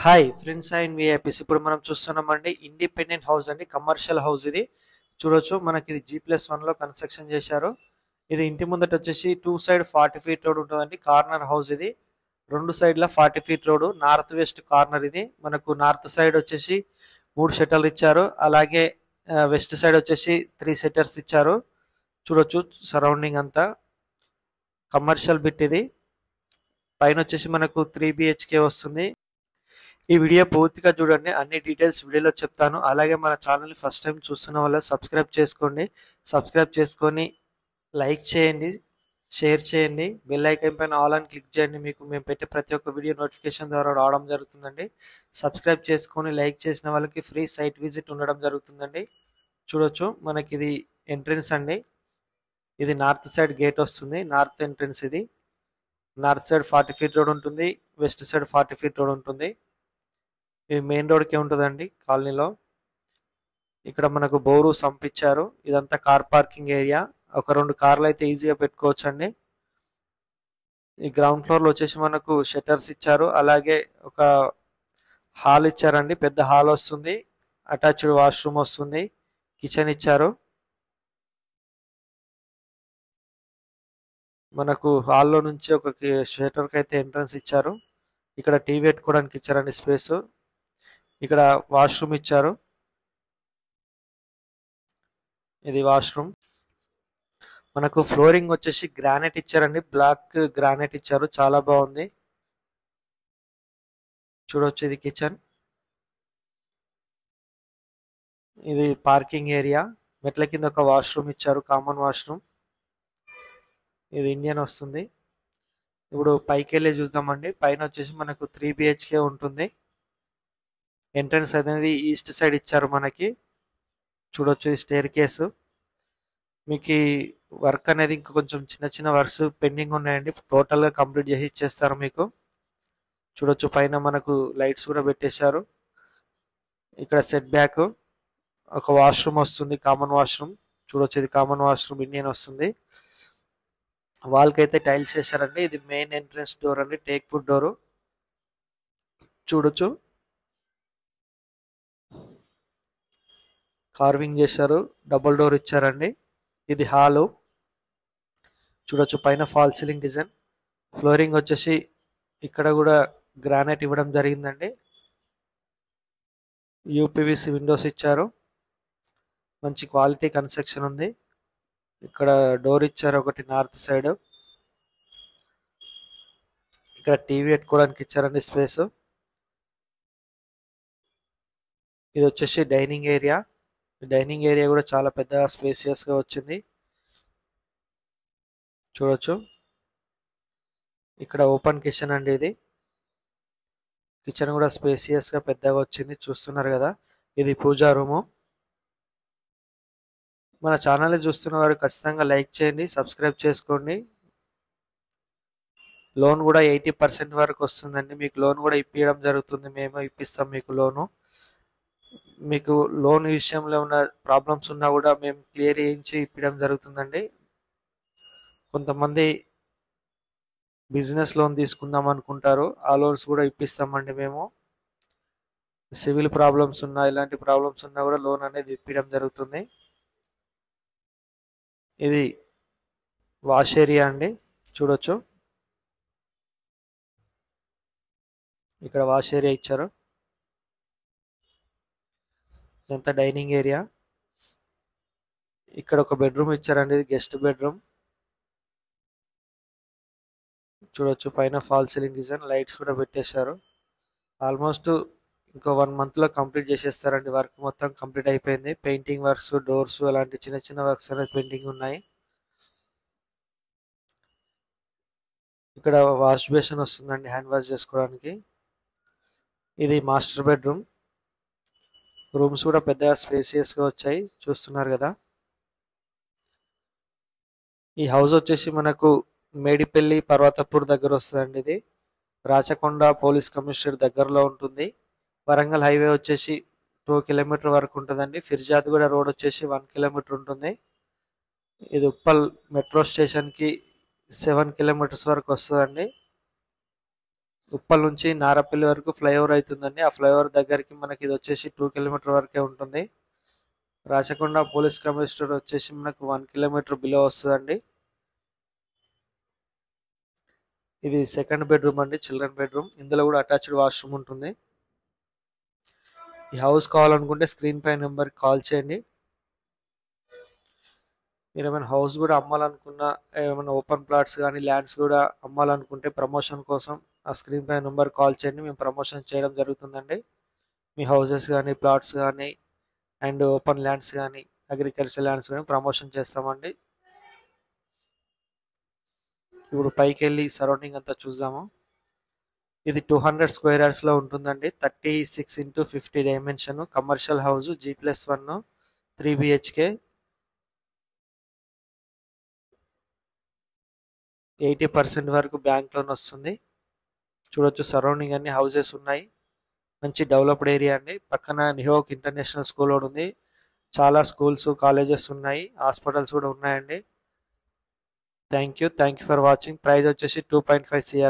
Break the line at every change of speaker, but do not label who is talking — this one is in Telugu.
Hi friends and VIPs. ఇప్పుడు మనం చూస్తున్నామండి ఇండిపెండెంట్ హౌస్ అండి, కమర్షియల్ హౌస్ ఇది. చూడొచ్చు, మనకి ఇది G+1 లో కన్స్ట్రక్షన్ చేశారు. ఇది ఇంటి ముందట వచ్చేసి 2 సైడ్ 40 ఫీట్ రోడ్ ఉంటుందండి. కార్నర్ హౌస్ ఇది. 2 సైడ్ల 40 feet road, north west corner ఇది. మనకు నార్త్ సైడ్ వచ్చేసి 3 షట్టర్లు ఇచ్చారు. అలాగే వెస్ట్ సైడ్ వచ్చేసి 3 షట్టర్స్ ఇచ్చారు. చూడొచ్చు సరౌండింగ్ అంతా కమర్షియల్ బిట్ ఇది. పైన వచ్చేసి మనకు 3 BHK వస్తుంది. ఈ వీడియో పూర్తిగా చూడండి, అన్ని డీటెయిల్స్ వీడియోలో చెప్తాను. అలాగే మన ఛానల్ని ఫస్ట్ టైం చూస్తున్న వాళ్ళు సబ్స్క్రైబ్ చేసుకోండి. సబ్స్క్రైబ్ చేసుకొని లైక్ చేయండి, షేర్ చేయండి, బెల్ ఐకాన్ పైన ఆల్ అని క్లిక్ చేయండి. మీకు మేము పెట్టే ప్రతి ఒక్క వీడియో నోటిఫికేషన్ ద్వారా రావడం జరుగుతుందండి. సబ్స్క్రైబ్ చేసుకొని లైక్ చేసిన వాళ్ళకి ఫ్రీ సైట్ విజిట్ ఉండడం జరుగుతుందండి. చూడొచ్చు, మనకి ఇది ఎంట్రన్స్ అండి. ఇది నార్త్ సైడ్ గేట్ వస్తుంది, నార్త్ ఎంట్రన్స్ ఇది. నార్త్ సైడ్ 40 ఫీట్ రోడ్ ఉంటుంది, వెస్ట్ సైడ్ 40 ఫీట్ రోడ్ ఉంటుంది. ఇది మెయిన్ రోడ్కే ఉంటుందండి కాలనీలో. ఇక్కడ మనకు బోరు సంపించారు. ఇదంతా కార్ పార్కింగ్ ఏరియా. ఒక 2 కార్లు అయితే ఈజీగా పెట్టుకోవచ్చు అండి. ఈ గ్రౌండ్ ఫ్లోర్లో వచ్చేసి మనకు షట్టర్స్ ఇచ్చారు. అలాగే ఒక హాల్ ఇచ్చారండి, పెద్ద హాల్ వస్తుంది, అటాచ్డ్ వాష్రూమ్ వస్తుంది, కిచెన్ ఇచ్చారు. మనకు హాల్లో నుంచి ఒక షట్టర్కి అయితే ఎంట్రన్స్ ఇచ్చారు. ఇక్కడ టీవీ పెట్టుకోవడానికి ఇచ్చారండి స్పేస్. ఇక్కడ వాష్రూమ్ ఇచ్చారు. ఇది వాష్రూమ్. మనకు ఫ్లోరింగ్ వచ్చేసి గ్రానైట్ ఇచ్చారండి, బ్లాక్ గ్రానైట్ ఇచ్చారు, చాలా బాగుంది. చూడొచ్చు, ఇది కిచెన్, ఇది పార్కింగ్ ఏరియా. మెట్ల కింద ఒక వాష్రూమ్ ఇచ్చారు, కామన్ వాష్రూమ్. ఇది ఇండియన్ వస్తుంది. ఇప్పుడు పైకి వెళ్ళి చూద్దామండి. పైన వచ్చేసి మనకు 3 BHK ఉంటుంది. ఎంట్రన్స్ అనేది ఈస్ట్ సైడ్ ఇచ్చారు మనకి. చూడొచ్చు, ఇది స్టేర్ కేసు. మీకు ఈ వర్క్ అనేది ఇంకా కొంచెం చిన్న చిన్న వర్క్స్ పెండింగ్ ఉన్నాయండి, టోటల్గా కంప్లీట్ చేసి ఇచ్చేస్తారు మీకు. చూడొచ్చు, పైన మనకు లైట్స్ కూడా పెట్టేశారు. ఇక్కడ సెట్ బ్యాక్ ఒక వాష్రూమ్ వస్తుంది, కామన్ వాష్రూమ్. చూడొచ్చు, ఇది కామన్ వాష్రూమ్ ఇండియన్ వస్తుంది. వాల్కి అయితే టైల్స్ వేసారండి. ఇది మెయిన్ ఎంట్రన్స్ డోర్ అండి, టేక్ వుడ్ డోరు. చూడొచ్చు, కార్వింగ్ చేశారు, డబుల్ డోర్ ఇచ్చారండి. ఇది హాలు. చూడొచ్చు, పైన ఫాల్ సీలింగ్ డిజైన్. ఫ్లోరింగ్ వచ్చేసి ఇక్కడ కూడా గ్రానైట్ ఇవ్వడం జరిగిందండి. యూపీవీసీ విండోస్ ఇచ్చారు. మంచి క్వాలిటీ కన్స్ట్రక్షన్ ఉంది. ఇక్కడ డోర్ ఇచ్చారు ఒకటి నార్త్ సైడ్. ఇక్కడ టీవీ పెట్టుకోవడానికి ఇచ్చారండి స్పేస్. ఇది వచ్చేసి డైనింగ్ ఏరియా. డైనింగ్ ఏరియా కూడా చాలా పెద్ద స్పేసియస్గా వచ్చింది. చూడొచ్చు, ఇక్కడ ఓపెన్ కిచెన్ అండి ఇది. కిచెన్ కూడా స్పేసియస్గా పెద్దగా వచ్చింది, చూస్తున్నారు కదా. ఇది పూజా రూము. మన ఛానల్ని చూస్తున్న వారు ఖచ్చితంగా లైక్ చేయండి, సబ్స్క్రైబ్ చేసుకోండి. లోన్ కూడా 80% వరకు వస్తుందండి. మీకు లోన్ కూడా ఇప్పించడం జరుగుతుంది, మేము ఇప్పిస్తాం మీకు లోను. మీకు లోన్ విషయంలో ఉన్న ప్రాబ్లమ్స్ ఉన్నా కూడా మేము క్లియర్ చేయించి ఇప్పించడం జరుగుతుందండి. కొంతమంది బిజినెస్ లోన్ తీసుకుందాం అనుకుంటారు, ఆ లోన్స్ కూడా ఇప్పిస్తామండి మేము. సివిల్ ప్రాబ్లమ్స్ ఉన్నా, ఇలాంటి ప్రాబ్లమ్స్ ఉన్నా కూడా లోన్ అనేది ఇప్పించడం జరుగుతుంది. ఇది వాష్ ఏరియా అండి. చూడొచ్చు, ఇక్కడ వాష్ ఏరియా ఇచ్చారు. ఇదంతా డైనింగ్ ఏరియా. ఇక్కడ ఒక బెడ్రూమ్ ఇచ్చారండి, ఇది గెస్ట్ బెడ్రూమ్. చూడొచ్చు, పైన ఫాల్ సీలింగ్ డిజైన్, లైట్స్ కూడా పెట్టేశారు. ఆల్మోస్ట్ ఇంకో 1 మంత్లో కంప్లీట్ చేసేస్తారండి. వర్క్ మొత్తం కంప్లీట్ అయిపోయింది. పెయింటింగ్ వర్క్స్, డోర్స్, అలాంటి చిన్న చిన్న వర్క్స్ అనేది పెయింటింగ్ ఉన్నాయి. ఇక్కడ వాష్ బేసిన్ వస్తుందండి, హ్యాండ్ వాష్ చేసుకోవడానికి. ఇది మాస్టర్ బెడ్రూమ్. రూమ్స్ కూడా పెద్దగా స్పేసియస్గా వచ్చాయి, చూస్తున్నారు కదా. ఈ హౌస్ వచ్చేసి మనకు మేడిపల్లి పర్వతపూర్ దగ్గర వస్తుందండి. ఇది రాచకొండ పోలీస్ కమిషనర్ దగ్గరలో ఉంటుంది. వరంగల్ హైవే వచ్చేసి 2 కిలోమీటర్ వరకు ఉంటుందండి. ఫిర్జాద్గూడ రోడ్ వచ్చేసి 1 కిలోమీటర్ ఉంటుంది. ఇది ఉప్పల్ మెట్రో స్టేషన్కి 7 కిలోమీటర్స్ వరకు వస్తుందండి. ఉప్పల్ నుంచి నారపల్లి వరకు ఫ్లైఓవర్ అవుతుందండి. ఆ ఫ్లైఓవర్ దగ్గరికి మనకి ఇది వచ్చేసి 2 కిలోమీటర్ వరకే ఉంటుంది. రాచకొండ పోలీస్ కమిషనర్ వచ్చేసి మనకు 1 కిలోమీటర్ బిలో వస్తుందండి. ఇది సెకండ్ బెడ్రూమ్ అండి, చిల్డ్రన్ బెడ్రూమ్. ఇందులో కూడా అటాచ్డ్ వాష్రూమ్ ఉంటుంది. ఈ హౌస్ కావాలనుకుంటే స్క్రీన్ పై నెంబర్కి కాల్ చేయండి. మీరు ఏమైనా హౌస్ కూడా అమ్మాలనుకున్నా, ఏమైనా ఓపెన్ ప్లాట్స్ కానీ ల్యాండ్స్ కూడా అమ్మాలనుకుంటే ప్రమోషన్ కోసం ఆ స్క్రీన్ పై నెంబర్ కాల్ చేయండి. మేము ప్రమోషన్ చేయడం జరుగుతుందండి. మీ హౌసెస్ కానీ ప్లాట్స్ కానీ అండ్ ఓపెన్ ల్యాండ్స్ కానీ అగ్రికల్చర్ ల్యాండ్స్ కానీ ప్రమోషన్ చేస్తామండి. ఇప్పుడు పైకి వెళ్ళి సరౌండింగ్ అంతా చూద్దాము. ఇది 200 స్క్వేర్ యార్డ్స్లో ఉంటుందండి. 36x50 dimension commercial house G+1 3 BHK. 80% వరకు బ్యాంక్ లోన్ వస్తుంది. చూడొచ్చు సరౌండింగ్ అన్ని హౌసెస్ ఉన్నాయి. మంచి డెవలప్డ్ ఏరియా అండి. పక్కన నిహోక్ ఇంటర్నేషనల్ స్కూల్ కూడా ఉంది. చాలా స్కూల్స్ కాలేజెస్ ఉన్నాయి, హాస్పిటల్స్ కూడా ఉన్నాయండి. Thank you for watching. Price వచ్చేసి 2.5 CR.